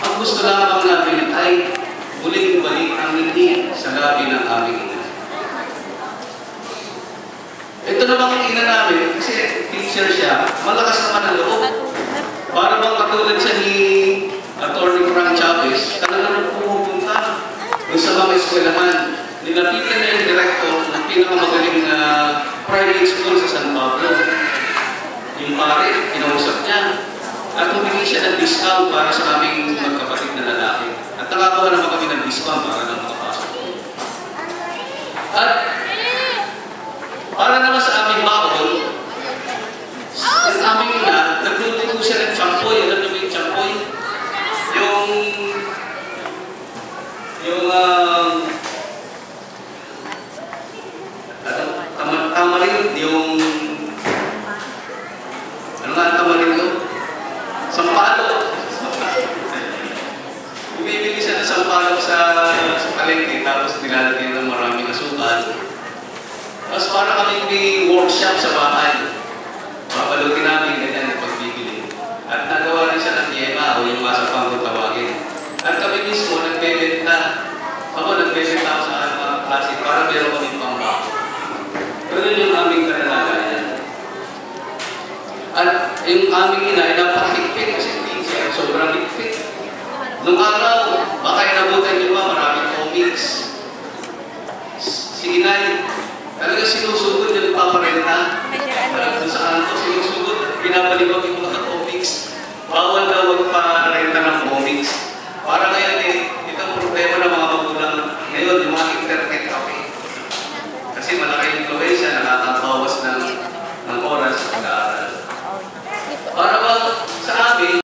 Ang gusto lamang namin ay muling balik ang ngiti sa labi ng aming ina. Ito namang ina namin, kasi teacher siya, malakas naman ang loob. Para bang katulad siya ni Atty. Frank Chavez, talagang pumupunta doon sa mga eskwelahan. Nilapitan niya yung director ng pinakamagaling na private school sa San Pablo. Yung pare, kinausap niya. At humingi siya ng discount para sa aming magkapatid na lalaki. At nakagawa naman kami ng discount para na makapasok. At para naman sa aming bakol, ang aming ina, nagluto siya ng champoy. Alam niyo ba yung champoy? Tamarin, yung ano nga tamarin to? Sampalo. Bumibili siya ng sampalo sa palengke, tapos nilalagyan ng maraming asukal. Tapos para kami may workshop sa bahay. Papalutin namin ganyan na pagbibili. At nagawa rin siya ng yema o yung masapang kung tawagin. At kami mismo nagbebenta. Ako nagbebenta ako sa mga klase para meron kami pambako. Ganun yung aming kanalagayan. At yung aming ina ay napakahigpit kasi teacher, sobrang higpit. Nung araw, baka inabutan niyo ba maraming comics. Si inay, talaga sinusugod yung paparenta. Talaga sa kanto, sinusugod. Binabaliwag yung mga comics. Bawal daw magparenta ng comics. Para ngayon